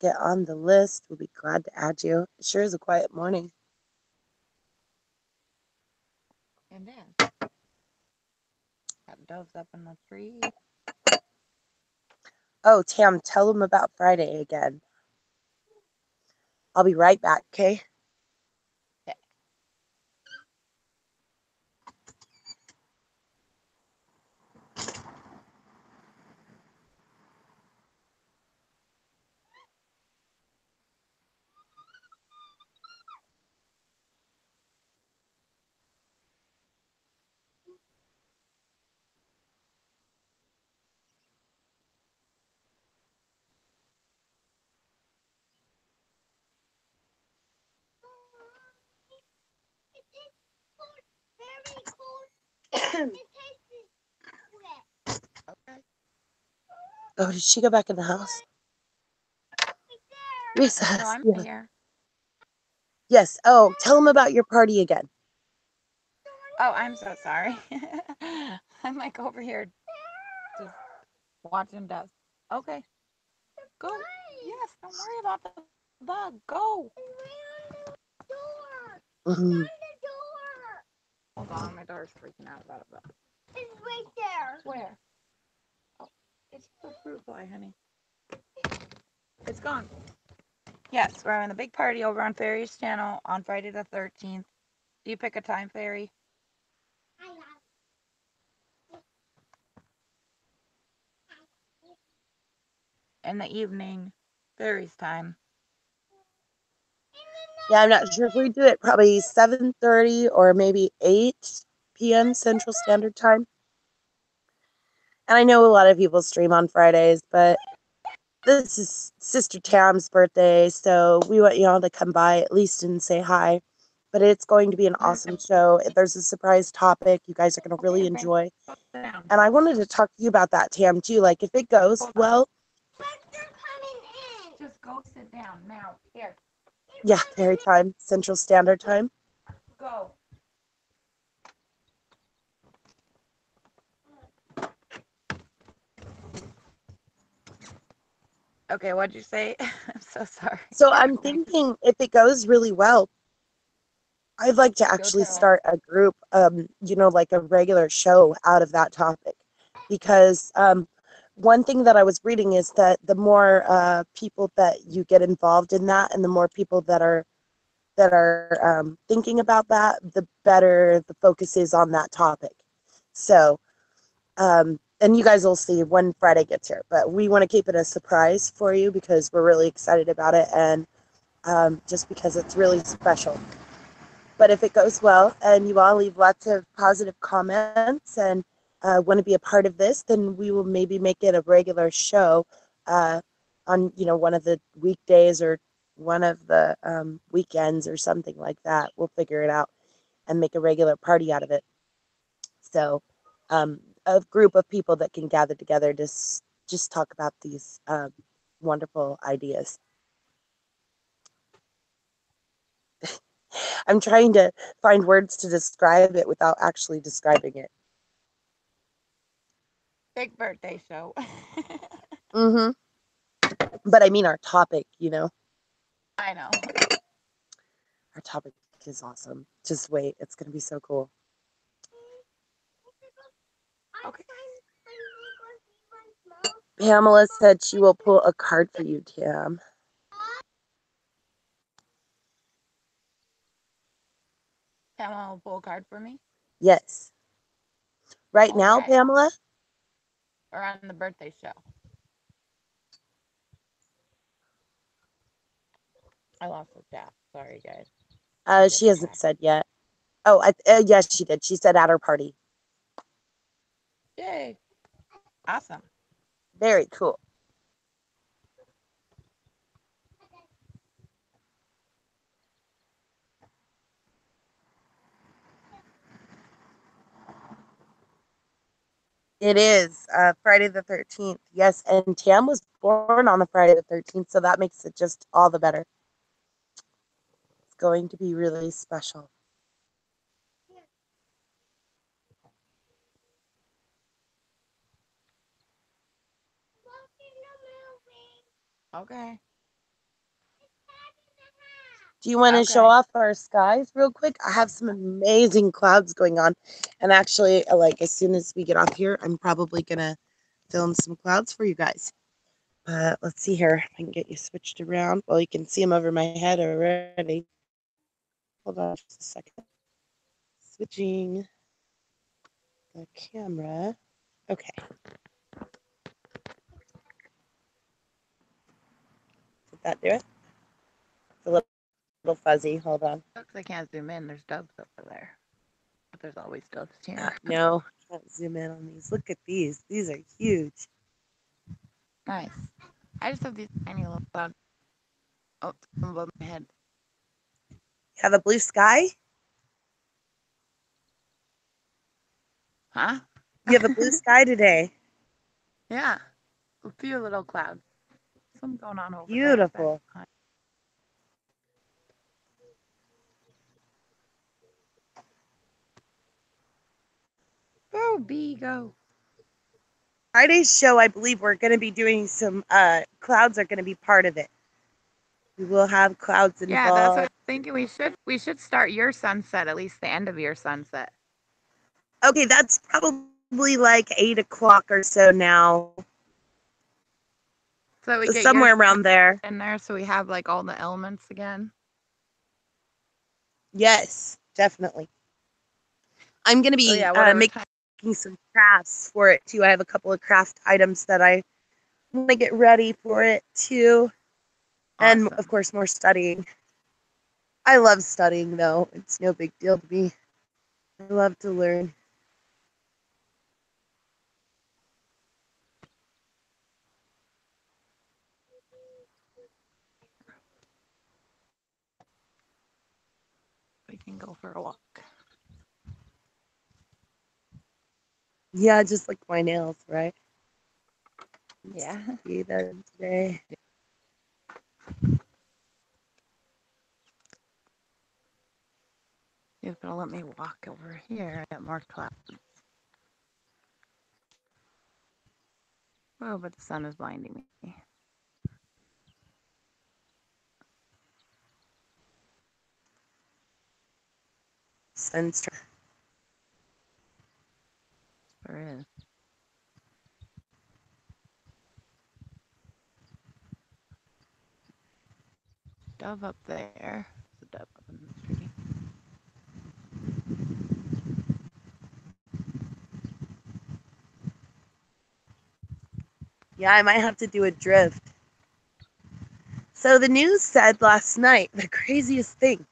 get on the list, we'll be glad to add you. It sure is a quiet morning. And then got doves up in the tree. Oh, Tam, tell them about Friday again. I'll be right back, okay? Okay. Oh, did she go back in the house? Recess. No, I'm Yeah. here. Yes. Oh, tell them about your party again. Oh, I'm so sorry. I'm like over here just watching dust. Okay, go. Yes, don't worry about the bug. Go. Mhm. Hold on, my daughter's freaking out about a bug. It's right there. Where? Oh, it's the fruit fly, honey. It's gone. Yes, we're having a big party over on Fairy's channel on Friday the 13th. Do you pick a time, Fairy? In the evening, Fairy's time. Yeah, I'm not sure if we do it. Probably 7:30 or maybe 8 p.m. Central Standard Time. And I know a lot of people stream on Fridays, but this is Sister Tam's birthday, so we want you all to come by at least and say hi. But it's going to be an awesome show. There's a surprise topic you guys are going to really enjoy. And I wanted to talk to you about that, Tam, too. Like, if it goes well. Just go sit down now. Here. Yeah, Fairy time, Central Standard Time. Go. Okay, what'd you say? I'm so sorry. So I'm thinking if it goes really well, I'd like to actually start a group, like a regular show out of that topic. Because one thing that I was reading is that the more people that you get involved in that and the more people that are thinking about that, the better the focus is on that topic. So, and you guys will see when Friday gets here, but we want to keep it a surprise for you because we're really excited about it and just because it's really special. But if it goes well and you all leave lots of positive comments and want to be a part of this, then we will maybe make it a regular show on, one of the weekdays or one of the weekends or something like that. We'll figure it out and make a regular party out of it. So, a group of people that can gather together to just talk about these wonderful ideas. I'm trying to find words to describe it without actually describing it. Big birthday show. Mm-hmm. But I mean our topic, I know. Our topic is awesome. Just wait. It's going to be so cool. Okay. Pamela said she will pull a card for you, Tam. Pamela will pull a card for me? Yes. Right now, Pamela? Or on the birthday show? I lost the chat. Sorry, guys. She hasn't said yet. Oh, yes, she did. She said at her party. Yay. Awesome. Very cool. It is Friday the 13th. Yes, and Tam was born on the Friday the 13th, so that makes it just all the better. It's going to be really special. Okay. Do you want to show off our skies real quick? I have some amazing clouds going on. And actually, like, as soon as we get off here, I'm probably going to film some clouds for you guys. But let's see here. I can get you switched around. Well, you can see them over my head already. Hold on just a second. Switching the camera. Okay. Did that do it? It's a little fuzzy. Hold on. I can't zoom in. There's doves over there. But there's always doves here. No, I can't zoom in on these. Look at these. These are huge. Nice. I just have these tiny little clouds. Oh, above my head. You have a blue sky? Huh? You have a blue sky today. Yeah. A few little clouds. Some going on over Beautiful. there. Go, bee, go. Friday's show, I believe we're going to be doing some, clouds are going to be part of it. We will have clouds involved. Yeah, that's what I was thinking. We should start your sunset, at least the end of your sunset. Okay, that's probably like 8 o'clock or so now. So we get somewhere around there. In there, so we have like all the elements again. Yes, definitely. I'm going to be making some crafts for it too. I have a couple of craft items that I want to get ready for it too. Awesome. And of course, more studying. I love studying though. It's no big deal to me. I love to learn. We can go for a walk. Yeah, just like my nails, right? Yeah. See them today. It's gonna let me walk over here. I got more clouds. Oh, but the sun is blinding me. Sun's There is. Dove up there. There's a dove up in the tree. Yeah, I might have to do a drift. So the news said last night, the craziest thing.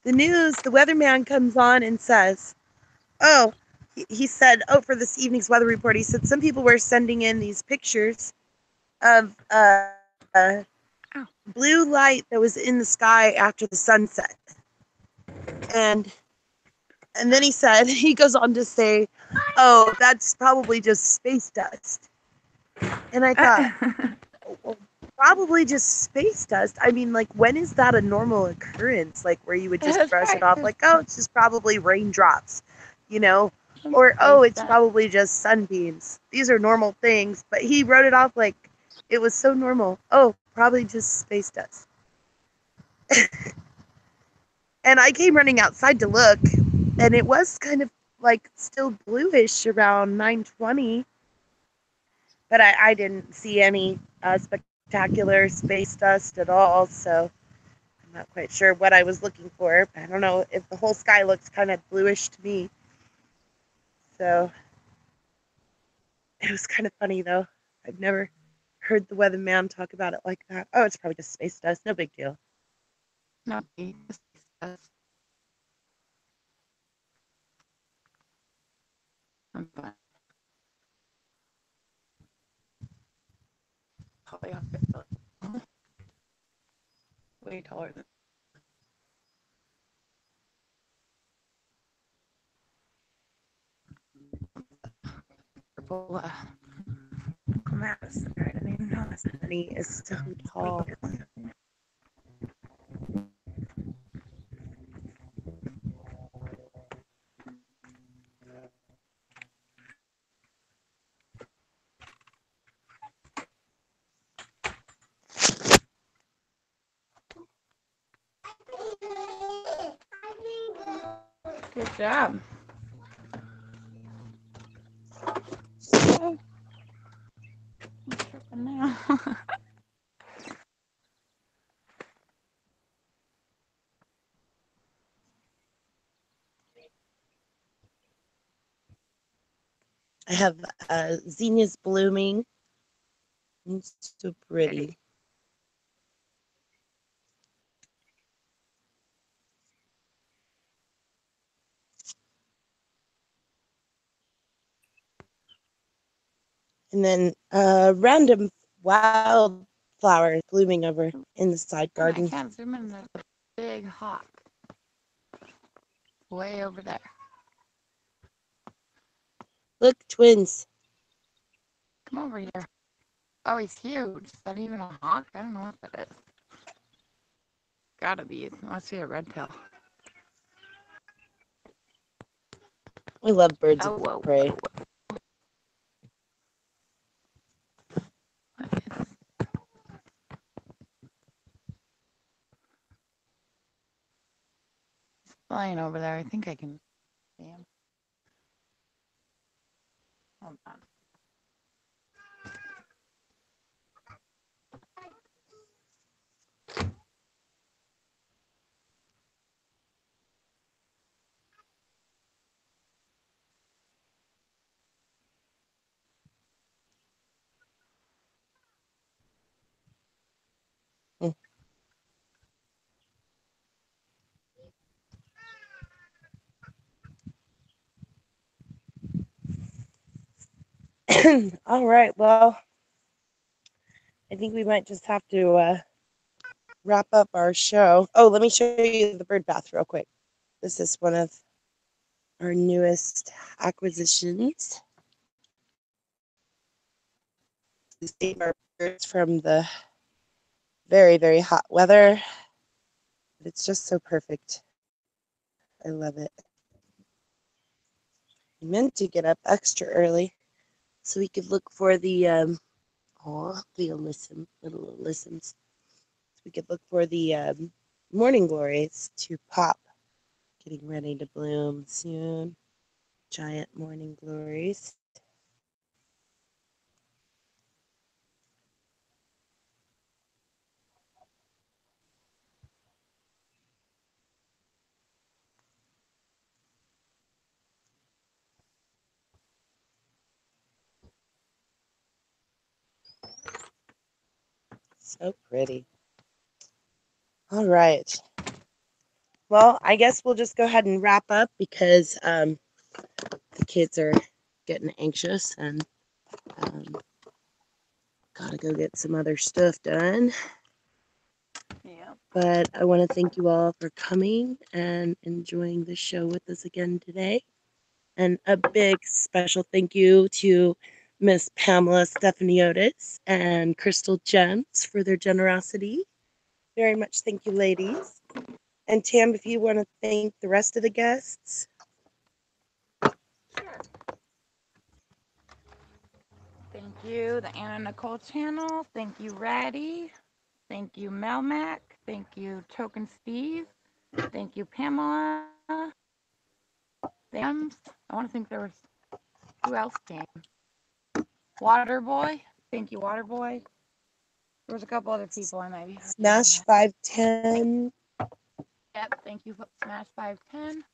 The weatherman comes on and says, he said, for this evening's weather report, he said some people were sending in these pictures of blue light that was in the sky after the sunset. And then he goes on to say, oh, that's probably just space dust. And I thought, well, probably just space dust. I mean, like, when is that a normal occurrence? Like, where you would just brush it off, like, oh, it's just probably raindrops, you know? Or, oh, it's probably just sunbeams. These are normal things. But he wrote it off like it was so normal. Oh, probably just space dust. And I came running outside to look, and it was kind of like still bluish around 9:20. But I didn't see any spectacular space dust at all, so I'm not quite sure what I was looking for. I don't know if the whole sky looks kind of bluish to me. So it was kind of funny, though. I've never heard the weatherman talk about it like that. Oh, it's probably just space dust. No big deal. No, space dust. I'm fine. Probably off it. Way taller than. Purple Madison. I didn't even know this. He is so tall. Good job. Oh. I'm tripping now. I have zinnias blooming. It's so pretty. And then random wildflowers blooming over in the side garden. I can't zoom in. There's a big hawk way over there. Look, twins. Come over here. Oh, he's huge. Is that even a hawk? I don't know what that is. Gotta be. I see a red tail. We love birds Oh, of whoa, prey. whoa, whoa. He's flying over there. I think I can see him. Hold on. All right, well, I think we might just have to wrap up our show. Oh, let me show you the bird bath real quick. This is one of our newest acquisitions to save our birds from the very, very hot weather. It's just so perfect. I love it. I meant to get up extra early so we could look for the the little alyssums. So we could look for the morning glories to pop, getting ready to bloom soon. Giant morning glories. So pretty. All right. Well, I guess we'll just go ahead and wrap up because the kids are getting anxious and gotta go get some other stuff done. Yeah. But I want to thank you all for coming and enjoying the show with us again today. And a big special thank you to Miss Pamela Stephaniotis and Crystal Gems for their generosity. Very much thank you, ladies. And Tam, if you want to thank the rest of the guests. Sure. Thank you, the Anna Nicole channel. Thank you, Ratty. Thank you, Melmac. Thank you, Token Steve. Thank you, Pamela. Thams. I want to think there was who else came. Waterboy. Thank you, Waterboy. There was a couple other people I might be. Smash 510. Yep. Thank you, Smash 510.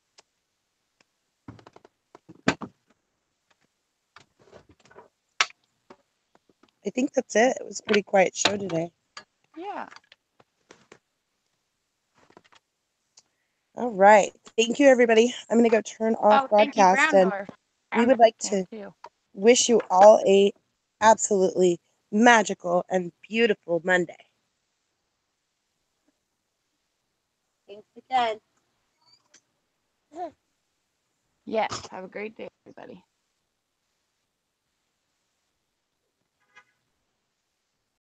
I think that's it. It was a pretty quiet show today. Yeah. All right. Thank you, everybody. I'm going to go turn off Thank you, broadcast, and Groundhorse. we would like Came to too. wish you all a absolutely magical and beautiful Monday. Thanks again. Yes. Have a great day, everybody.